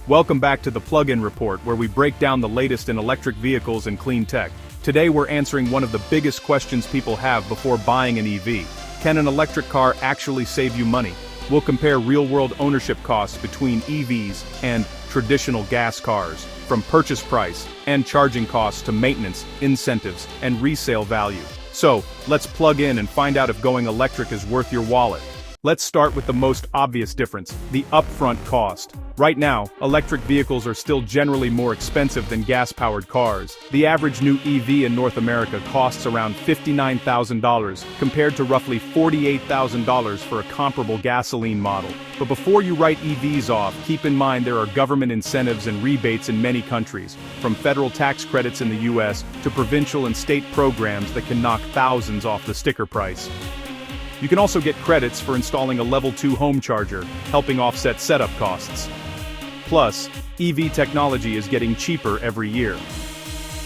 Welcome back to the Plug-in Report, where we break down the latest in electric vehicles and clean tech. Today we're answering one of the biggest questions people have before buying an EV. Can an electric car actually save you money? We'll compare real-world ownership costs between EVs and traditional gas cars, from purchase price and charging costs to maintenance, incentives, and resale value. So, let's plug in and find out if going electric is worth your wallet. Let's start with the most obvious difference, the upfront cost. Right now, electric vehicles are still generally more expensive than gas-powered cars. The average new EV in North America costs around $59,000, compared to roughly $48,000 for a comparable gasoline model. But before you write EVs off, keep in mind there are government incentives and rebates in many countries, from federal tax credits in the US to provincial and state programs that can knock thousands off the sticker price. You can also get credits for installing a Level 2 home charger, helping offset setup costs. Plus, EV technology is getting cheaper every year.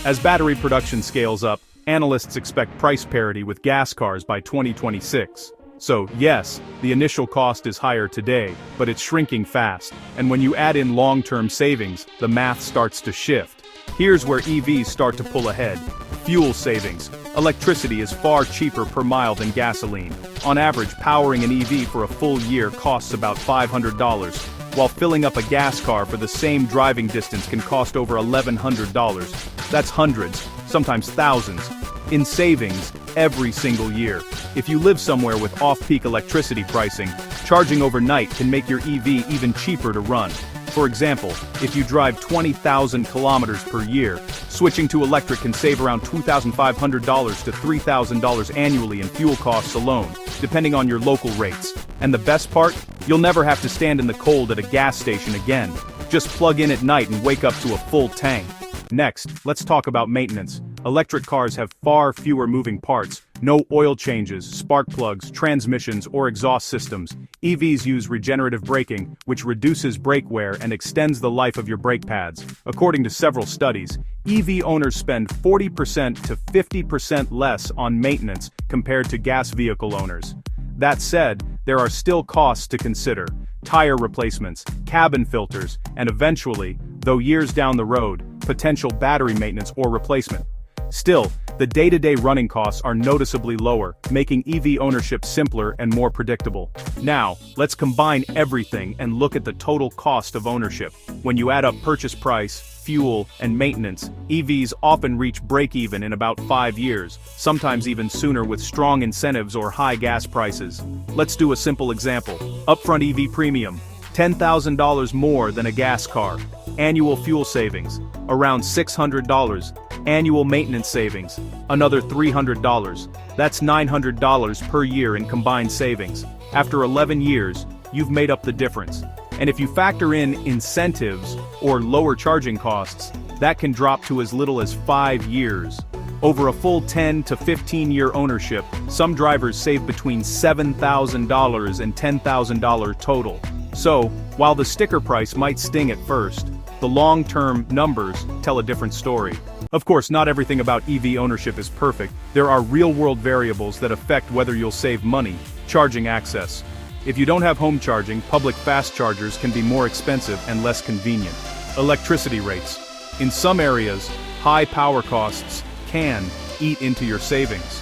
As battery production scales up, analysts expect price parity with gas cars by 2026. So, yes, the initial cost is higher today, but it's shrinking fast, and when you add in long-term savings, the math starts to shift. Here's where EVs start to pull ahead. Fuel savings. Electricity is far cheaper per mile than gasoline. On average, powering an EV for a full year costs about $500, while filling up a gas car for the same driving distance can cost over $1,100. That's hundreds, sometimes thousands, in savings every single year. If you live somewhere with off-peak electricity pricing, charging overnight can make your EV even cheaper to run. For example, if you drive 20,000 kilometers per year, switching to electric can save around $2,500 to $3,000 annually in fuel costs alone, depending on your local rates. And the best part? You'll never have to stand in the cold at a gas station again. Just plug in at night and wake up to a full tank. Next, let's talk about maintenance. Electric cars have far fewer moving parts, no oil changes, spark plugs, transmissions, or exhaust systems. EVs use regenerative braking, which reduces brake wear and extends the life of your brake pads. According to several studies, EV owners spend 40% to 50% less on maintenance compared to gas vehicle owners. That said, there are still costs to consider: tire replacements, cabin filters, and eventually, though years down the road, potential battery maintenance or replacement. Still, the day-to-day running costs are noticeably lower, making EV ownership simpler and more predictable. Now, let's combine everything and look at the total cost of ownership. When you add up purchase price, fuel, and maintenance, EVs often reach break-even in about 5 years, sometimes even sooner with strong incentives or high gas prices. Let's do a simple example. Upfront EV premium, $10,000 more than a gas car. Annual fuel savings, around $600. Annual maintenance savings, another $300. That's $900 per year in combined savings. After 11 years, you've made up the difference. And if you factor in incentives or lower charging costs, that can drop to as little as 5 years. Over a full 10 to 15-year ownership, some drivers save between $7,000 and $10,000 total. So, while the sticker price might sting at first, the long-term numbers tell a different story. Of course, not everything about EV ownership is perfect. There are real-world variables that affect whether you'll save money. Charging access. If you don't have home charging, public fast chargers can be more expensive and less convenient. Electricity rates. In some areas, high power costs can eat into your savings.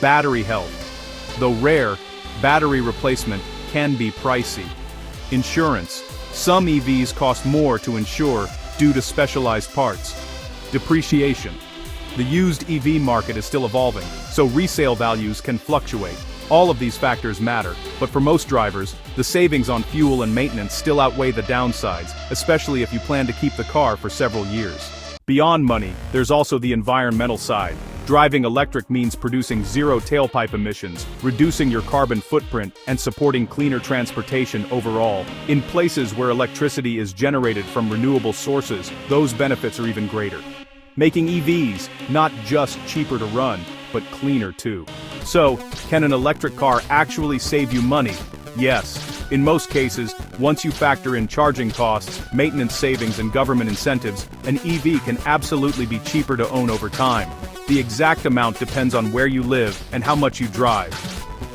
Battery health. Though rare, battery replacement can be pricey. Insurance. Some EVs cost more to insure due to specialized parts. Depreciation. The used EV market is still evolving, so resale values can fluctuate. All of these factors matter, but for most drivers, the savings on fuel and maintenance still outweigh the downsides, especially if you plan to keep the car for several years. Beyond money, there's also the environmental side. Driving electric means producing zero tailpipe emissions, reducing your carbon footprint, and supporting cleaner transportation overall. In places where electricity is generated from renewable sources, those benefits are even greater, making EVs not just cheaper to run, but cleaner too. So, can an electric car actually save you money? Yes. In most cases, once you factor in charging costs, maintenance savings, and government incentives, an EV can absolutely be cheaper to own over time. The exact amount depends on where you live and how much you drive.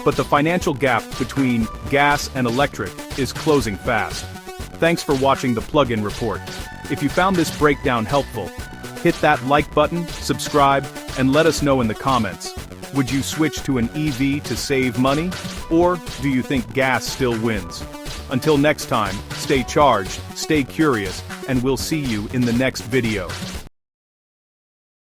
But the financial gap between gas and electric is closing fast. Thanks for watching the Plug-in Report. If you found this breakdown helpful, hit that like button, subscribe, and let us know in the comments. Would you switch to an EV to save money? Or do you think gas still wins? Until next time, stay charged, stay curious, and we'll see you in the next video.